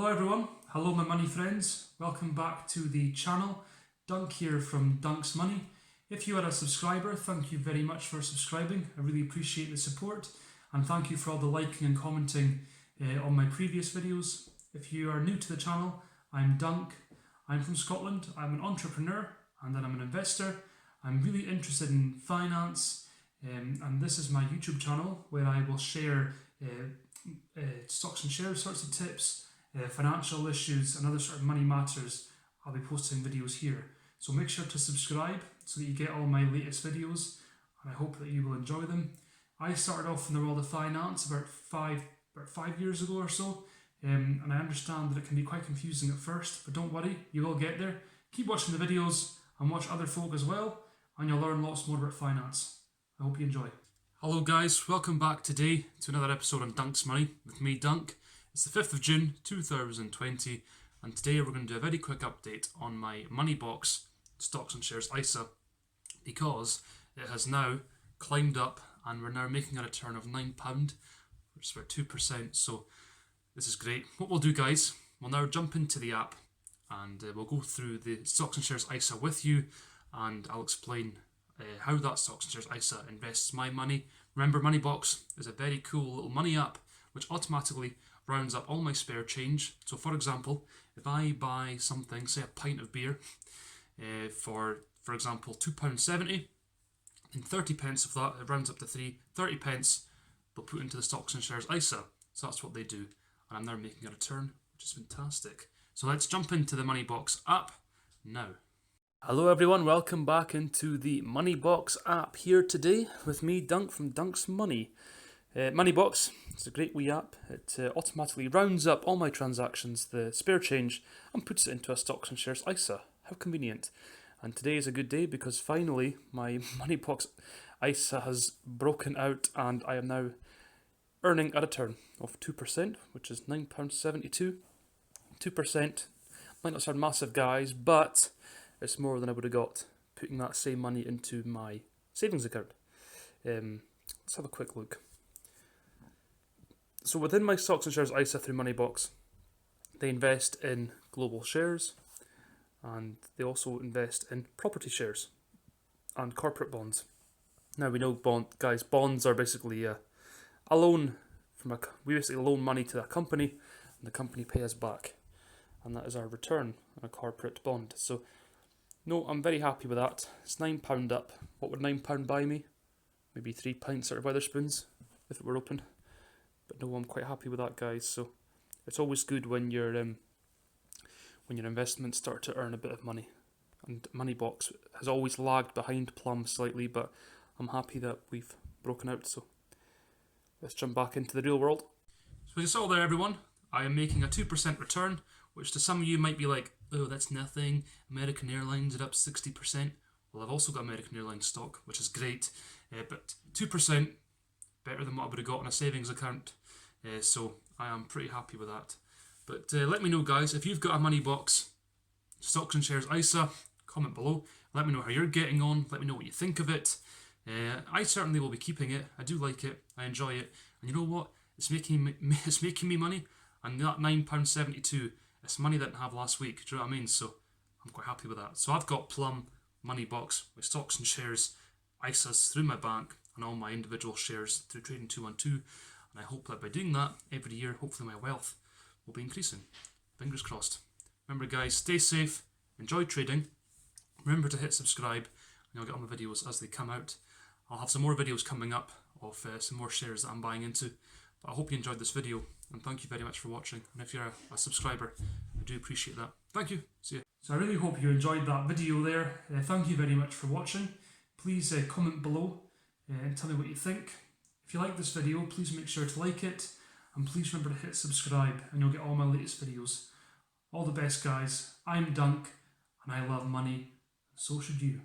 Hello everyone, hello my money friends, welcome back to the channel. Dunk here from Dunk's Money. If you are a subscriber, thank you very much for subscribing. I really appreciate the support, and thank you for all the liking and commenting on my previous videos. If you are new to the channel, I'm Dunk. I'm from Scotland, I'm an entrepreneur and then I'm an investor. I'm really interested in finance, and this is my YouTube channel where I will share stocks and shares sorts of tips, financial issues and other sort of money matters. I'll be posting videos here. So make sure to subscribe so that you get all my latest videos, and I hope that you will enjoy them. I started off in the world of finance about five years ago or so, and I understand that it can be quite confusing at first, but don't worry, you will get there. Keep watching the videos and watch other folk as well, and you'll learn lots more about finance. I hope you enjoy. Hello guys, welcome back today to another episode on Dunk's Money with me, Dunk. It's the 5th of June 2020, and today we're going to do a very quick update on my Moneybox stocks and shares ISA, because it has now climbed up and we're now making a return of £9, which is about 2%, so this is great. What we'll do, guys, we'll now jump into the app and we'll go through the stocks and shares ISA with you, and I'll explain how that stocks and shares ISA invests my money. Remember, Moneybox is a very cool little money app which automatically rounds up all my spare change. So for example, if I buy something, say a pint of beer, for example £2.70, and 30 pence of that, it rounds up to 30 pence they'll put into the stocks and shares ISA. So that's what they do, and I'm now making a return, which is fantastic. So let's jump into the Moneybox app now. Hello everyone, welcome back into the Moneybox app here today with me, Dunk from Dunk's Money. Moneybox, it's a great wee app. It automatically rounds up all my transactions, the spare change, and puts it into a stocks and shares ISA. How convenient. And today is a good day because finally my Moneybox ISA has broken out and I am now earning a return of 2%, which is £9.72. 2% might not sound massive, guys, but it's more than I would have got putting that same money into my savings account. Let's have a quick look. So within my stocks and shares ISA through Moneybox, they invest in global shares, and they also invest in property shares and corporate bonds. Now we know, bonds are basically a loan we basically loan money to a company, and the company pays us back, and that is our return on a corporate bond. So no, I'm very happy with that. It's £9 up. What would £9 buy me? Maybe 3 pints out of Wetherspoons if it were open. But no, I'm quite happy with that, guys. So it's always good when your investments start to earn a bit of money. And Moneybox has always lagged behind Plum slightly, but I'm happy that we've broken out. So let's jump back into the real world. So you saw there, everyone, I am making a 2% return, which to some of you might be like, oh, that's nothing. American Airlines are up 60%. Well, I've also got American Airlines stock, which is great. But 2%, better than what I would have got in a savings account. So I am pretty happy with that. But let me know, guys, if you've got a Moneybox stocks and shares ISA, comment below. Let me know how you're getting on. Let me know what you think of it. I certainly will be keeping it. I do like it. I enjoy it. And you know what? It's making me money. And that £9.72, it's money that I didn't have last week. Do you know what I mean? So I'm quite happy with that. So I've got Plum, Moneybox, my stocks and shares ISAs through my bank, and all my individual shares through Trading 212. And I hope that by doing that every year, hopefully my wealth will be increasing. Fingers crossed. Remember, guys, stay safe, enjoy trading. Remember to hit subscribe, and you'll get all my videos as they come out. I'll have some more videos coming up of some more shares that I'm buying into. But I hope you enjoyed this video, and thank you very much for watching. And if you're a subscriber, I do appreciate that. Thank you. See you. So I really hope you enjoyed that video there. Thank you very much for watching. Please comment below and tell me what you think. If you like this video, please make sure to like it, and please remember to hit subscribe, and you'll get all my latest videos. All the best, guys. I'm Dunk, and I love money, and so should you.